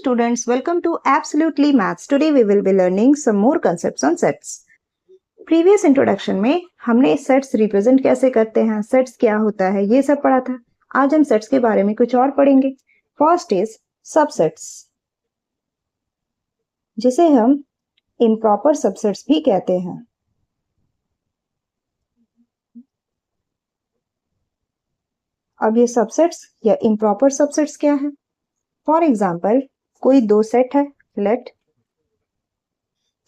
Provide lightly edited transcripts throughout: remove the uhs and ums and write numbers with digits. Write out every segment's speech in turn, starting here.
students, welcome to Absolutely Maths. Today we will be learning some more concepts on sets. Previous introduction में हमने sets represent कैसे करते हैं, sets क्या होता है, ये सब पढ़ा था. आज हम sets के बारे में कुछ और पढ़ेंगे. First is subsets, जिसे हम improper subsets भी कहते हैं. अब ये subsets या improper subsets क्या है? For example, कोई दो सेट है, let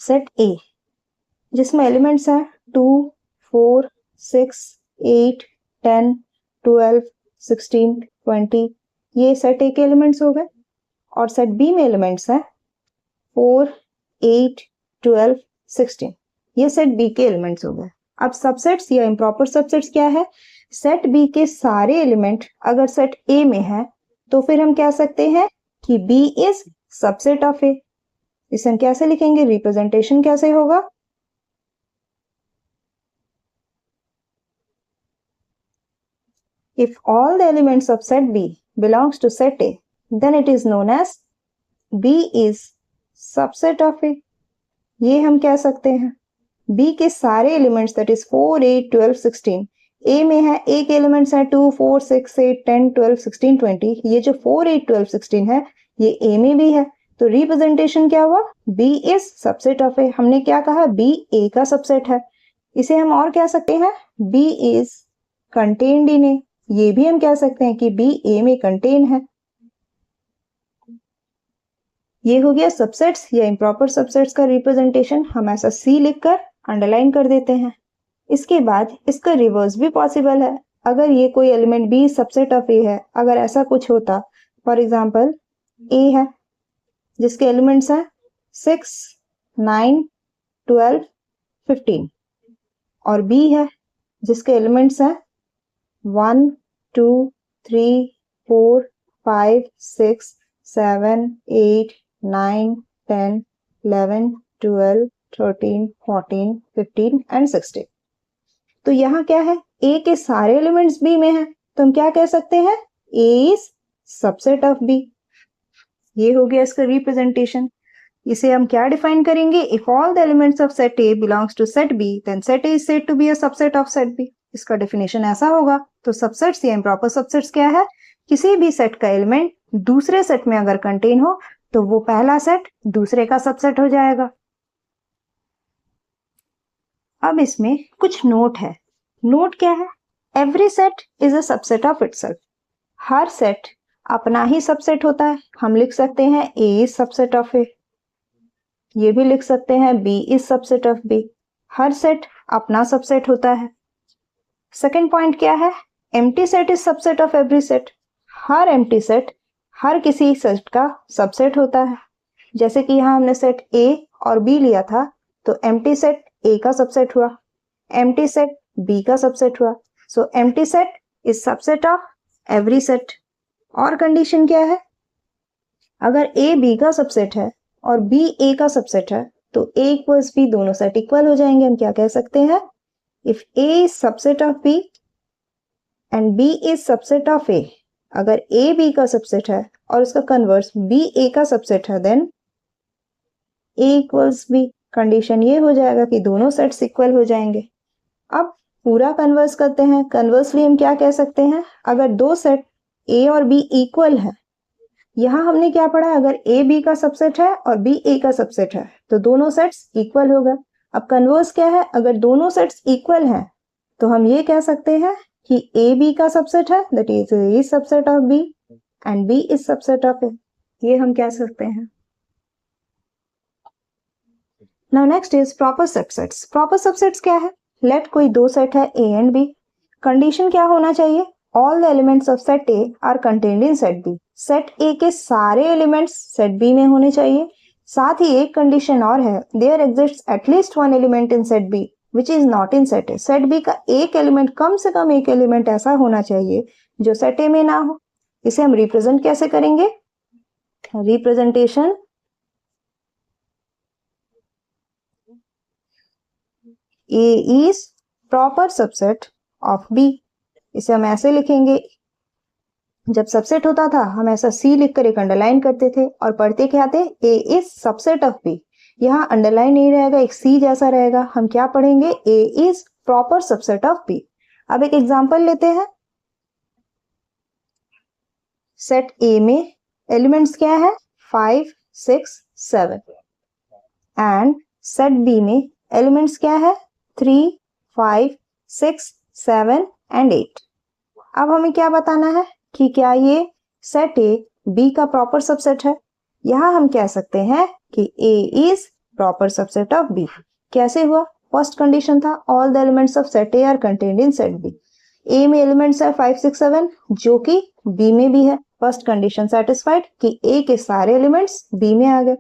set A, जिसमें एलिमेंट्स हैं 2, 4, 6, 8, 10, 12, 16, 20. ये सेट ए के एलिमेंट्स हो गए. और सेट बी में एलिमेंट्स हैं 4, 8, 12, 16. ये सेट बी के एलिमेंट्स हो गए. अब सबसेट्स या इम्प्रॉपर सबसेट्स क्या है? सेट बी के सारे एलिमेंट अगर सेट ए में है तो फिर हम कह सकते हैं कि बी इज सबसेट ऑफ ए. इसे हम कैसे लिखेंगे? रिप्रेजेंटेशन कैसे होगा? If all the elements of set B belongs to set A, then it is known as B is subset of A. ये हम कह सकते हैं. B के सारे एलिमेंट्स that is 4, 8, 12, 16 A में है. A के एलिमेंट्स हैं 2, 4, 6, 8, 10, 12, 16, 20. ये जो 4, 8, 12, 16 है ये A में भी है. तो रिप्रेजेंटेशन क्या हुआ? B is subset of A. हमने क्या कहा? B A का सबसेट है. इसे हम और कह सकते हैं B is contained in A. ये भी हम कह सकते हैं कि B A में कंटेन है. ये हो गया सबसेट्स या इम्प्रॉपर सबसेट्स का रिप्रेजेंटेशन. हम ऐसा C लिखकर अंडरलाइन कर देते हैं. इसके बाद इसका रिवर्स भी पॉसिबल है. अगर ये कोई element B subset of A है, अगर ऐसा कुछ होता, फॉर एग्जांपल A है जिसके एलिमेंट्स हैं 6, 9, 12, 15 और B है जिसके एलिमेंट्स हैं 1, 2, 3, 4, 5, 6, 7, 8, 9, 10, 11, 12, 13, 14, 15 and 16. तो यहाँ क्या है? A के सारे एलिमेंट्स B में हैं, तो हम क्या कह सकते हैं? A is subset of B. ये हो गया इसका रिप्रेजेंटेशन. इसे हम क्या डिफाइन करेंगे? If all the elements of set A belongs to set B, then set A is said to be a subset of set B. इसका डेफिनेशन ऐसा होगा. तो सबसेट्स या इम्प्रॉपर सबसेट्स क्या है? किसी भी सेट का एलिमेंट दूसरे सेट में अगर कंटेन हो तो वो पहला सेट दूसरे का सबसेट हो जाएगा. अब इसमें कुछ नोट है. नोट क्या है? Every set is a subset of itself. Her set अपना ही सबसेट होता है. हम लिख सकते हैं A is subset of A. ये भी लिख सकते हैं B is subset of B. हर सेट अपना सबसेट होता है. सेकेंड पॉइंट क्या है? Empty set is subset of every set. हर एम्प्टी सेट हर किसी सेट का सबसेट होता है. जैसे कि यहाँ हमने सेट A और B लिया था, तो एम्प्टी सेट A का सबसेट हुआ, एम्प्टी सेट B का सबसेट हुआ. सो empty set is subset of every set. और कंडीशन क्या है? अगर A B का सबसेट है और B A का सबसेट है तो A इक्वल्स B दोनों सेट इक्वल हो जाएंगे. हम क्या कह सकते हैं? If A is subset of B and B is subset of A, अगर A B का सबसेट है और उसका कन्वर्स B A का सबसेट है, then A equals B. Condition ये हो जाएगा कि दोनों सेट्स इक्वल हो जाएंगे. अब पूरा कन्वर्स करते हैं. कन्वर्सली हम क्या कह सकते हैं? अगर दो सेट A और B इक्वल है, यहाँ हमने क्या पढ़ा? अगर A B का सबसेट है और B A का सबसेट है तो दोनों सेट्स इक्वल हो गए. अब कन्वर्स क्या है? अगर दोनों सेट्स इक्वल हैं तो हम ये कह सकते हैं कि A B का सबसेट है, that is A is subset of B and B is subset of A. ये हम कह सकते हैं. Now next is proper subsets. Proper subsets क्या है? Let कोई दो सेट है A and B. कंडीशन क्या होना चाहिए? All the elements of set A are contained in set B. Set A के सारे एलिमेंट्स सेट B में होने चाहिए. साथ ही एक कंडीशन और है, there exists at least one element in set B which is not in set A. Set B का एक एलिमेंट, कम से कम एक एलिमेंट ऐसा होना चाहिए जो सेट ए में ना हो. इसे हम रिप्रेजेंट कैसे करेंगे? Representation A is proper subset of B. इसे हम ऐसे लिखेंगे जब सबसेट होता था हम ऐसा सी लिखकर एक अंडरलाइन करते थे और पढ़ते क्या थे, A is subset of B. यहाँ अंडरलाइन नहीं रहेगा, एक सी जैसा रहेगा। हम क्या पढ़ेंगे, A is proper subset of B. अब एक एग्जांपल लेते हैं। सेट ए में एलिमेंट्स क्या है, 5, 6, 7 एंड सेट बी में एलिमेंट्स क्या है, 3, 5, 6, 7 एंड 8। अब हमें क्या बताना है कि क्या ये सेट ए बी का प्रॉपर सबसेट है। यहां हम कह सकते हैं कि A is proper subset of B. कैसे हुआ, फर्स्ट कंडीशन था all the elements of set A are contained in set B. A में एलिमेंट्स है 5, 6, 7 जो कि बी में भी है। फर्स्ट कंडीशन सेटिस्फाइड कि ए के सारे एलिमेंट्स बी में आ गए।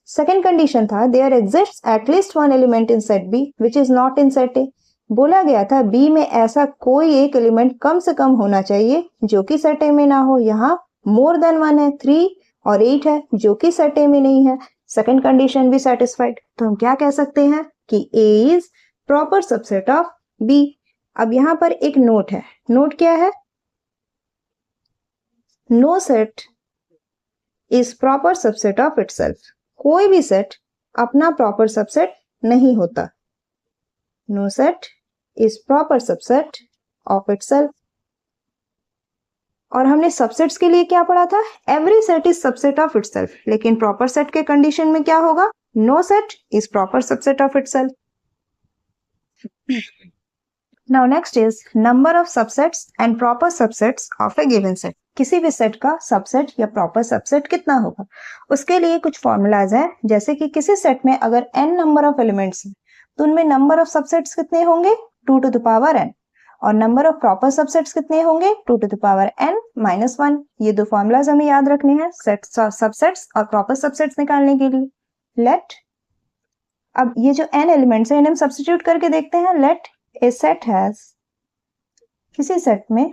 सेकेंड कंडीशन था there exists at least one element in set B which is not in set A. बोला गया था बी में ऐसा कोई एक एलिमेंट कम से कम होना चाहिए जो कि सेट ए में ना हो। यहाँ मोर देन वन है, 3 और 8 है जो कि सेट ए में नहीं है। सेकेंड कंडीशन भी सेटिस्फाइड, तो हम क्या कह सकते हैं कि A is proper subset of B. अब यहाँ पर एक नोट है, नोट क्या है, no set is proper subset of itself. कोई भी सेट अपना प्रॉपर सबसेट नहीं होता। No set is proper subset of itself. और हमने सबसेट्स के लिए क्या पढ़ा था, every set is subset of itself. लेकिन प्रॉपर सेट के कंडीशन में क्या होगा, no set is proper subset of itself. Now next is number of subsets and proper subsets of A given set. किसी भी सेट का सबसेट या proper subset कितना होगा, उसके लिए कुछ फॉर्मूलाज हैं। जैसे कि किसी सेट में अगर n नंबर ऑफ एलिमेंट्स हैं तो उनमें नंबर ऑफ सबसेट्स कितने होंगे, 2 to the power n। और नंबर ऑफ प्रॉपर सबसेट्स कितने होंगे, 2 to the power n minus 1। ये दो फॉर्मूलाज हमें याद रखने हैं सेट सबसेट्स और प्रॉपर सबसेट्स निकालने के लिए। लेट, अब ये जो n एलिमेंट्स हैं इन्हें हम सब्स्टिट्यूट करके देखते हैं। लेट ए सेट हैज, किसी सेट में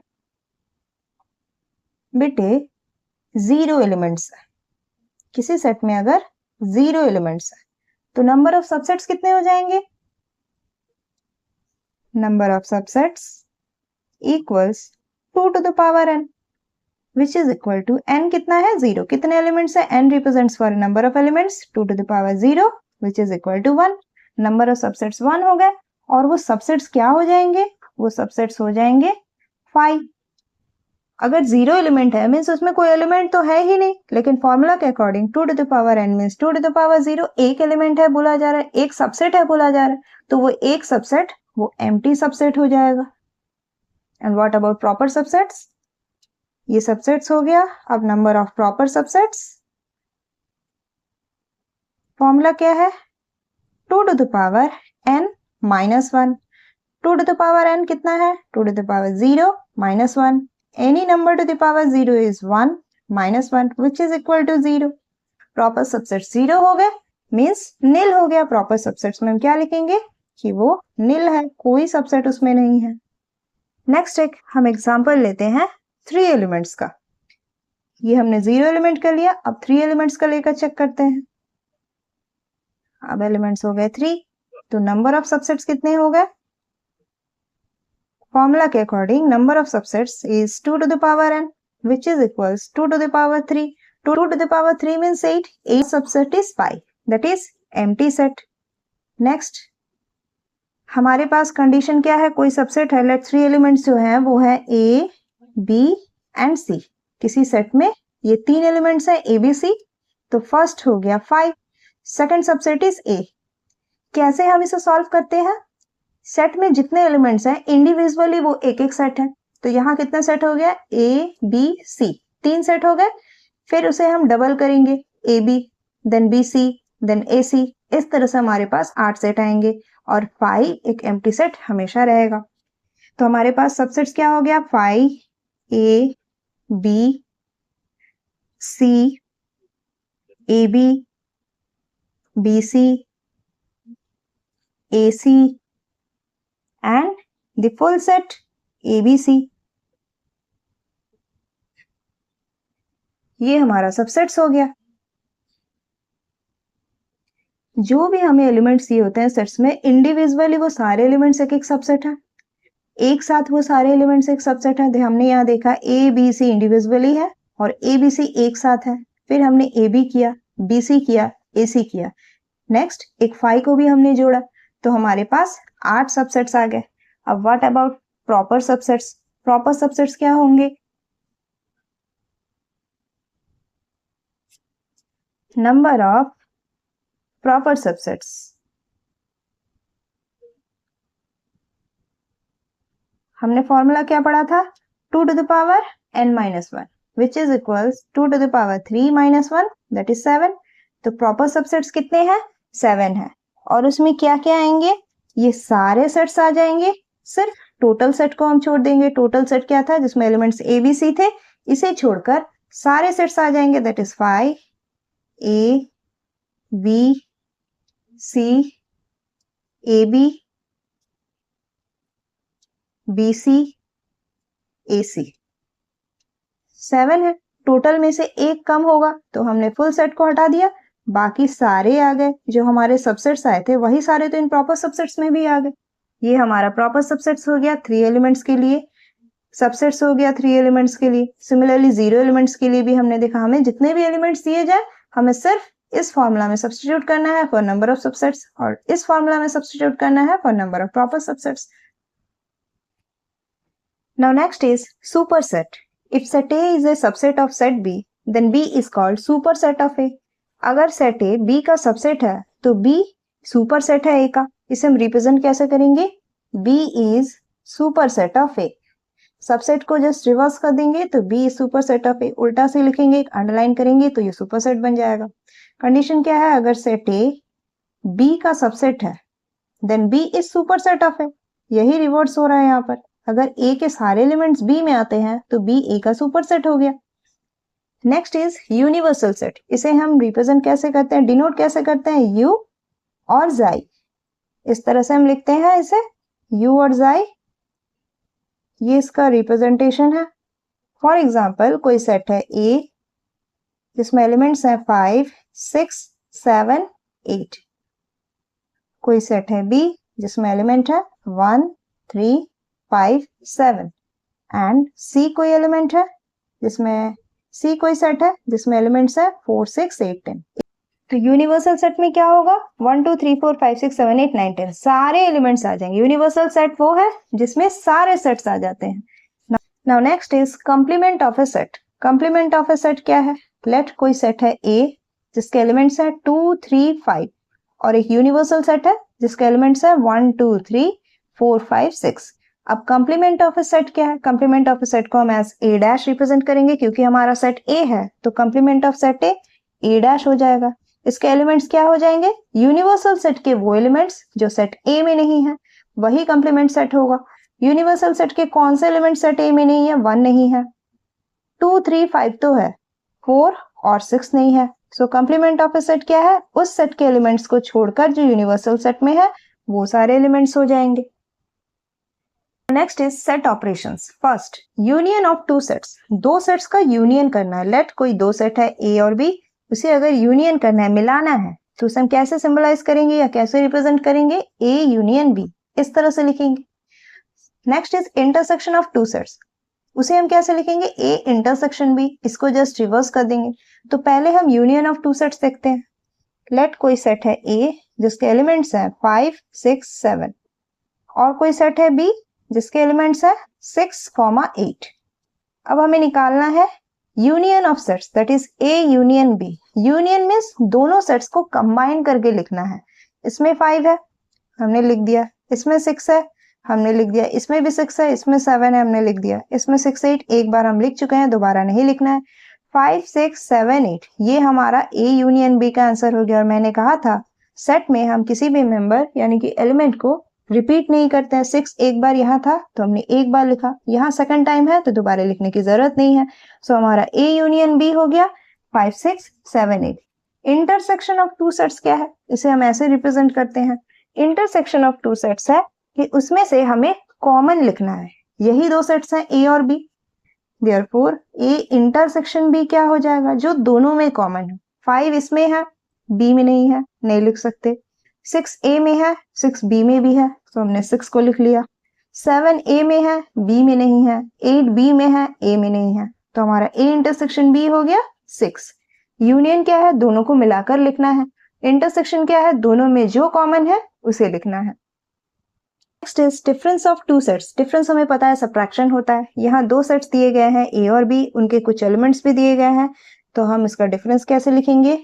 बेटे 0 एलिमेंट्स है, किसी सेट में अगर 0 एलिमेंट्स है तो नंबर ऑफ सबसेट्स कितने हो जाएंगे, number of subsets equals 2 to the power n which is equal to n कितना है, 0। कितने एलिमेंट्स है, n represents for number of elements, 2 to the power 0 which is equal to 1। Number of subsets 1 हो गए और वो सबसेट्स क्या हो जाएंगे, वो सबसेट्स हो जाएंगे 5। अगर 0 एलिमेंट है मीन्स उसमें कोई एलिमेंट तो है ही नहीं, लेकिन फॉर्मूला के according 2 to the power n means 2 to the power 0 एक एलिमेंट है बोला जा रहा है, एक सबसेट है बोला जा रहा है, तो वो एक सबसेट वो एम्प्टी सबसेट हो जाएगा। And what about proper subsets, ये सबसेट्स हो गया। अब number of proper subsets, formula क्या है, 2 to the power n minus 1। 2 to the power n कितना है, 2 to the power 0 minus 1। Any number to the power 0 is 1 minus 1 which is equal to 0। Proper subset 0 हो गए means नील हो गया। Proper subsets में हम क्या लिखेंगे कि वो नील है, कोई सबसेट उसमें नहीं है। नेक्स्ट एक हम एग्जांपल लेते हैं 3 एलिमेंट्स का। ये हमने 0 एलिमेंट का लिया, अब 3 एलिमेंट्स का लेकर चेक करते हैं। अब एलिमेंट्स हो गए 3, तो नंबर ऑफ सबसेट्स कितने हो गए, फॉर्मूला के according number of subsets is 2 to the power n which is equals 2 to the power 3। 2 to the power 3 means 8। 8 subset is 5, that is empty set। Next हमारे पास condition क्या है, कोई subset है। Late 3 elements जो हैं वो है a, b एंड c। किसी सेट में ये 3 एलिमेंट्स हैं a, b, c, तो फर्स्ट हो गया 5। Second subset is a। कैसे हम इसे सॉल्व करते हैं, सेट में जितने एलिमेंट्स हैं इंडिविजुअली वो एक एक सेट है, तो यहाँ कितना सेट हो गया, ए बी सी, 3 सेट हो गए। फिर उसे हम डबल करेंगे, A B then B C then A C, इस तरह से हमारे पास 8 सेट आएंगे और 5 एक एम्प्टी सेट हमेशा रहेगा। तो हमारे पास सबसेट्स क्या हो गया, 5 A B C, A B C, A C and the full set ABC। ये हमारा सबसेट्स हो गया। जो भी हमें एलिमेंट्स दिए होते हैं सेट्स में इंडिविजुअली वो सारे एलिमेंट्स एक एक सबसेट है। एक साथ वो सारे एलिमेंट्स एक सबसेट है। हमने यहाँ देखा ए बी सी इंडिविजुअली है और ए बी सी एक साथ है। फिर हमने ए बी किया, बी सी किया, ए सी किया। नेक्स्ट एक फाई को भी हमने जोड़ा, तो हमारे पास 8 सबसेट्स आ गए। अब what about proper subsets? Proper subsets क्या होंगे? Number of proper subsets. हमने फॉर्मूला क्या पढ़ा था? 2 to the power n minus 1 which is equals 2 to the power 3 minus 1 that is 7। तो प्रॉपर सबसेट्स कितने हैं? 7 है। और उसमें क्या क्या आएंगे? ये सारे सेट्स आ जाएंगे, सिर्फ टोटल सेट को हम छोड़ देंगे। टोटल सेट क्या था? जिसमें एलिमेंट्स ए बी सी थे, इसे छोड़कर सारे सेट्स आ जाएंगे। That is 5 A B C A B B C A C. 7 है। टोटल में से एक कम होगा तो हमने फुल सेट को हटा दिया, बाकी सारे आ गए। जो हमारे सबसेट्स आए थे वही सारे तो इन प्रॉपर सबसेट्स में भी आ गए। ये हमारा प्रॉपर सबसेट्स हो गया 3 एलिमेंट्स के लिए, सबसेट्स हो गया 3 एलिमेंट्स के लिए। सिमिलरली 0 एलिमेंट्स के लिए भी हमने देखा, हमें जितने भी एलिमेंट्स दिए जाए हमें सिर्फ इस फॉर्मूला में सब्स्टिट्यूट करना है फॉर नंबर ऑफ सबसेट्स, और इस फॉर्मूला में सब्स्टिट्यूट करना है for number of proper subsets. Now next is superset. If set A is a subset of set B, then B is called superset of A. अगर set A B का subset है तो B superset है A का। इसे हम रिप्रेजेंट कैसे करेंगे? B is superset of A। Subset को जस्ट रिवर्स कर देंगे तो B is superset of A। उल्टा से लिखेंगे, अंडरलाइन करेंगे तो ये सुपरसेट बन जाएगा। कंडीशन क्या है? अगर सेट A B का सबसेट है then B is superset of A। यही रिवर्स हो रहा है यहाँ पर। अगर A के सारे एलिमेंट्स B में आते हैं तो B A का सुपरसेट हो गया। Next is universal set. इसे हम रिप्रेजेंट कैसे करते हैं, डिनोट कैसे करते हैं? U और Xi। इस तरह से हम लिखते हैं इसे, U और Xi। ये इसका रिप्रेजेंटेशन है। फॉर एग्जाम्पल कोई सेट है A जिसमें एलिमेंट्स हैं 5 6 7 8। कोई सेट है B जिसमें एलिमेंट है 1 3 5 7 एंड C कोई एलिमेंट है जिसमें C कोई सेट है जिसमें एलिमेंट्स है 4 6 8 10। तो यूनिवर्सल सेट में क्या होगा? 1 2 3 4 5 6 7 8 9 10 सारे एलिमेंट्स आ जाएंगे। यूनिवर्सल सेट वो है जिसमें सारे सेट्स आ जाते हैं। Now next is complement of A set. Complement of A set क्या है? लेट कोई सेट है A जिसके एलिमेंट्स है 2 3 5 और एक यूनिवर्सल सेट है जिसके एलिमेंट्स है 1 2 3 4 5 6। अब कंप्लीमेंट ऑफ ए सेट क्या है? कंप्लीमेंट ऑफ ए सेट को हम एज ए डैश रिप्रेजेंट करेंगे, क्योंकि हमारा सेट ए है तो complement of set A dash हो जाएगा। इसके एलिमेंट्स क्या हो जाएंगे? यूनिवर्सल सेट के वो एलिमेंट्स जो सेट ए में नहीं है वही कंप्लीमेंट सेट होगा। यूनिवर्सल सेट के कौन से एलिमेंट सेट ए में नहीं है? 1 नहीं है, 2 3 5 तो है, 4 और 6 नहीं है। सो कंप्लीमेंट ऑफ ए सेट क्या है? उस सेट के एलिमेंट्स को छोड़कर जो यूनिवर्सल सेट में है वो सारे एलिमेंट्स हो जाएंगे। Next is set operations. First, union of two sets. दो सेट्स का यूनियन करना है। लेट कोई दो सेट है ए और बी, उसे अगर यूनियन करना है, मिलाना है, तो उसे हम कैसे सिंबलाइज करेंगे या कैसे रिप्रेजेंट करेंगे? ए यूनियन बी, इस तरह से लिखेंगे। Next is intersection of two sets. उसे हम कैसे लिखेंगे? A intersection B. इसको जस्ट रिवर्स कर देंगे। तो पहले हम यूनियन ऑफ टू सेट्स देखते हैं। लेट कोई सेट है ए जिसके एलिमेंट्स हैं 5 6 7 और कोई सेट है बी जिसके एलिमेंट्स है 6 8। अब हमें निकालना है union of sets, that is A union B. Union means दोनों सेट्स को कंबाइन करके लिखना है। इसमें 5 है, हमने लिख दिया। इसमें 6 है, हमने लिख दिया। इसमें भी 6 है, इसमें 7 है, हमने लिख दिया। इसमें 6 8 एक बार हम लिख चुके हैं, दोबारा नहीं लिखना है। 5 6 7 8 ये हमारा ए यूनियन बी का आंसर हो गया। और मैंने कहा था सेट में हम किसी भी मेंबर यानी कि एलिमेंट को रिपीट नहीं करते हैं। 6 एक बार यहाँ था तो हमने एक बार लिखा, यहाँ सेकंड टाइम है तो दोबारा लिखने की जरूरत नहीं है। सो हमारा ए यूनियन बी हो गया 5 6 7 8। इंटरसेक्शन ऑफ टू सेट्स क्या है? इसे हम ऐसे रिप्रेजेंट करते हैं। इंटरसेक्शन ऑफ टू सेट्स है कि उसमें से हमें कॉमन लिखना है। यही दो सेट्स हैं ए और B, therefore A intersection B क्या हो जाएगा? जो दोनों में कॉमन है। 5 इसमें है, बी में नहीं है, नहीं लिख सकते। 6 ए में है, 6 बी में भी है, तो हमने 6 को लिख लिया। 7 ए में है, बी में नहीं है, 8 बी में है, ए में नहीं है, तो हमारा ए इंटरसेक्शन बी हो गया 6। यूनियन क्या है, दोनों को मिलाकर लिखना है। इंटरसेक्शन क्या है, दोनों में जो कॉमन है उसे लिखना है। Next is difference of two sets. Difference हमें पता है सब्ट्रैक्शन होता है। यहाँ दो सेट्स दिए गए हैं ए और बी, उनके कुछ एलिमेंट्स भी दिए गए हैं, तो हम इसका डिफरेंस कैसे लिखेंगे?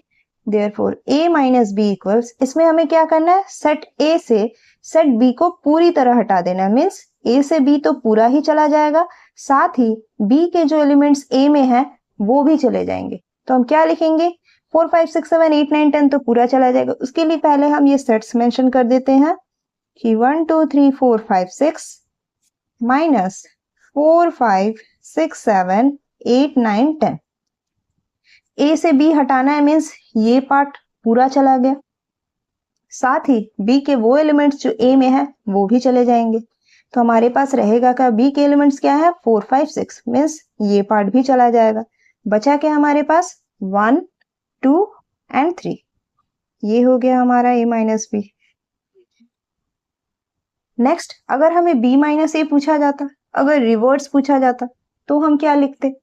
Therefore a minus b equals, इसमें हमें क्या करना है, सेट a से सेट b को पूरी तरह हटा देना है। मीन्स a से b तो पूरा ही चला जाएगा, साथ ही b के जो एलिमेंट्स a में हैं वो भी चले जाएंगे। तो हम क्या लिखेंगे, 4 5 6 7 8 9 10 तो पूरा चला जाएगा। उसके लिए पहले हम ये सेट्स मेंशन कर देते हैं कि 1 2 3 4 5 6 माइनस 4 5 6 7 8 9 10। ए से बी हटाना है, मीन्स ये पार्ट पूरा चला गया, साथ ही बी के वो एलिमेंट्स जो ए में है वो भी चले जाएंगे। तो हमारे पास रहेगा क्या, बी के एलिमेंट्स क्या है, 4 5 6, मीन्स ये पार्ट भी चला जाएगा। बचा क्या हमारे पास, 1 2 एंड 3। ये हो गया हमारा a माइनस बी। नेक्स्ट, अगर हमें b माइनस ए पूछा जाता, अगर रिवर्स पूछा जाता, तो हम क्या लिखते?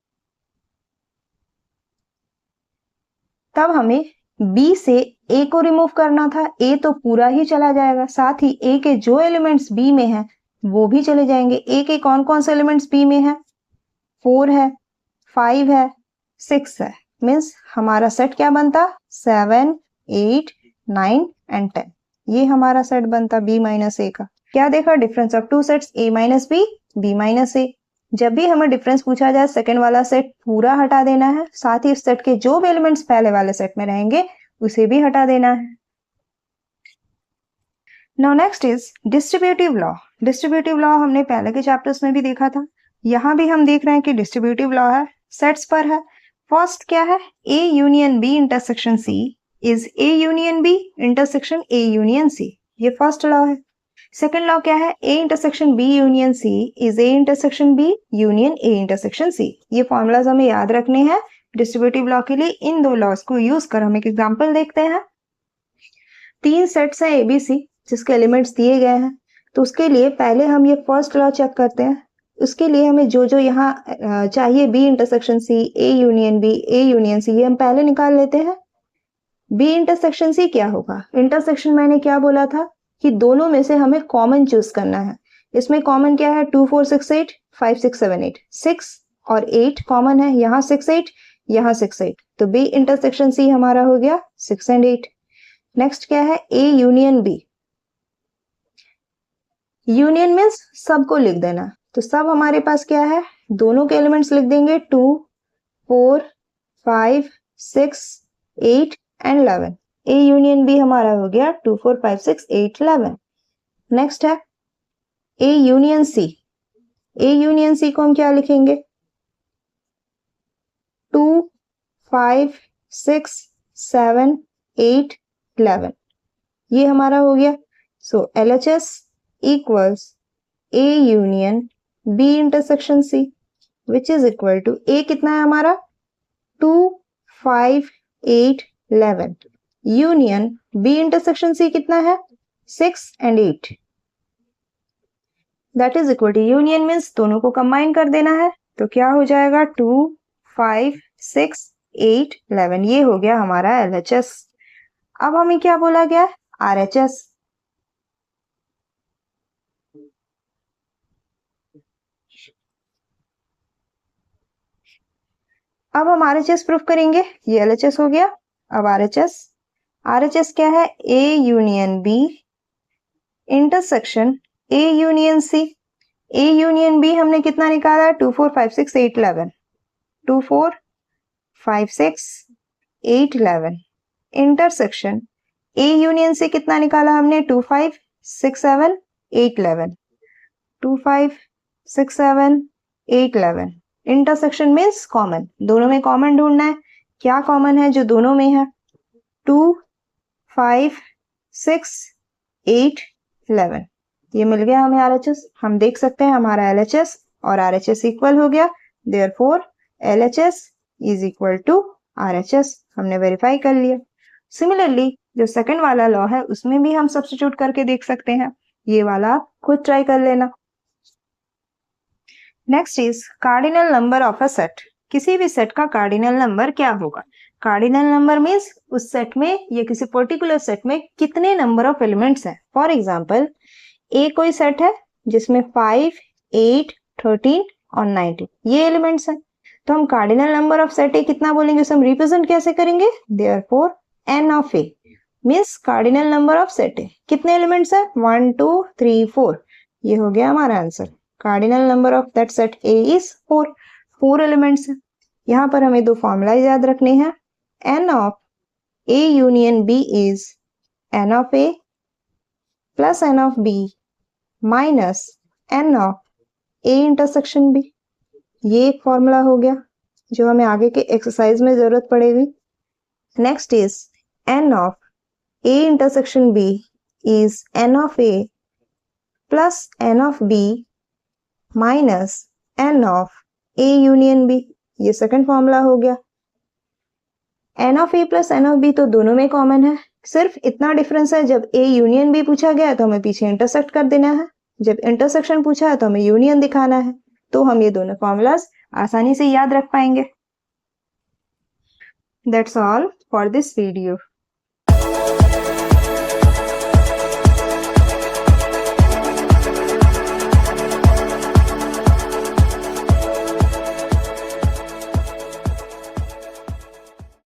तब हमें b से a को रिमूव करना था। a तो पूरा ही चला जाएगा, साथ ही a के जो एलिमेंट्स b में हैं वो भी चले जाएंगे। a के कौन कौन से एलिमेंट्स b में है, 4 है, 5 है, 6 है। मीन्स हमारा सेट क्या बनता, 7 8 9 एंड 10। ये हमारा सेट बनता b माइनस ए का। क्या देखा, difference of two sets a minus B, b minus A. जब भी हमें डिफरेंस पूछा जाए, सेकंड वाला सेट पूरा हटा देना है, साथ ही इस सेट के जो भी एलिमेंट्स पहले वाले सेट में रहेंगे उसे भी हटा देना है। Now next is distributive law. Distributive law हमने पहले के चैप्टर्स में भी देखा था, यहाँ भी हम देख रहे हैं कि डिस्ट्रीब्यूटिव लॉ है, सेट्स पर है। फर्स्ट क्या है, a union b intersection c is a union b intersection a union c। ये फर्स्ट लॉ है। सेकेंड लॉ क्या है, a intersection b union c is a intersection b union a intersection c। ये formulas हमें याद रखने हैं distributive law के लिए। इन दो लॉज को यूज कर हम एक एग्जांपल देखते हैं। 3 सेट्स हैं abc जिसके एलिमेंट्स दिए गए हैं, तो उसके लिए पहले हम ये फर्स्ट लॉ चेक करते हैं। उसके लिए हमें जो जो यहाँ चाहिए, b intersection c, a union b, a union c, ये हम पहले निकाल लेते हैं। b इंटरसेक्शन c क्या होगा, इंटरसेक्शन मैंने क्या बोला था कि दोनों में से हमें कॉमन चूज करना है। इसमें कॉमन क्या है, 2 4 6 8 5 6 7 8, 6 और 8 कॉमन है, यहाँ 6 8 यहाँ 6 8, तो b इंटरसेक्शन c हमारा हो गया 6 एंड 8। नेक्स्ट क्या है, a union b। Union means सबको लिख देना, तो सब हमारे पास क्या है, दोनों के एलिमेंट्स लिख देंगे, 2 4 5 6 8 एंड 11। a यूनियन b हमारा हो गया 2 4 5 6 8 11। नेक्स्ट है a union c। a union c को हम क्या लिखेंगे, 2 5 6 7 8 11। ये हमारा हो गया। So LHS equals a union b intersection c, which is equal to a कितना है हमारा, 2 5 8 11, यूनियन b इंटरसेक्शन c कितना है, 6 and 8। That is equal to, union means दोनों को कंबाइन कर देना है, तो क्या हो जाएगा, 2 5 6 8 11। ये हो गया हमारा LHS। अब हमें क्या बोला गया, RHS। अब हम RHS प्रूफ करेंगे, ये LHS हो गया। अब RHS क्या है, A union B intersection A union C। A union B हमने कितना निकाला, 2 4 5 6 8 11, 2 4 5 6 8 11 इंटरसेक्शन A यूनियन C कितना निकाला हमने, 2 5 6 7 8 11, 2 5 6 7 8 11। इंटरसेक्शन मीन्स कॉमन, दोनों में कॉमन ढूंढना है। क्या कॉमन है जो दोनों में है, 2 5 6 8 11। ये मिल गया हमें RHS। हम देख सकते हैं हमारा LHS और RHS इक्वल हो गया, therefore LHS is equal to RHS। हमने वेरीफाई कर लिया। सिमिलरली जो सेकंड वाला लॉ है उसमें भी हम सब्स्टिट्यूट करके देख सकते हैं। ये वाला आप खुद ट्राई कर लेना। Next is cardinal number of a set. किसी भी सेट का कार्डिनल नंबर क्या होगा? कार्डिनल नंबर मीन्स उस सेट में या किसी पर्टिकुलर सेट में कितने नंबर ऑफ एलिमेंट्स हैं। फॉर एग्जाम्पल ए कोई सेट है जिसमें 5, 8, 13 और 19 ये एलिमेंट्स हैं, तो हम cardinal number of set A कितना बोलेंगे, उसे हम रिप्रेजेंट कैसे करेंगे? Therefore N of A means cardinal number of set A. कितने एलिमेंट्स है? 1, 2, 3, 4। ये हो गया हमारा answer. Cardinal number of that set A is 4। 4 elements है। यहाँ पर हमें दो फॉर्मूला याद रखने हैं। N of A union B is N of A plus N of B minus N of A intersection B. ये एक फॉर्मूला हो गया जो हमें आगे के एक्सरसाइज में जरूरत पड़ेगी। Next is N of A intersection B is N of A plus N of B minus N of A union B. ये सेकंड फॉर्मूला हो गया। N of A plus N of B तो दोनों में common है, सिर्फ इतना difference है जब ए यूनियन बी पूछा गया है तो हमें पीछे इंटरसेक्ट कर देना है, जब इंटरसेक्शन पूछा है तो हमें यूनियन दिखाना है। तो हम ये दोनों फॉर्मूलाज आसानी से याद रख पाएंगे। That's all for this video.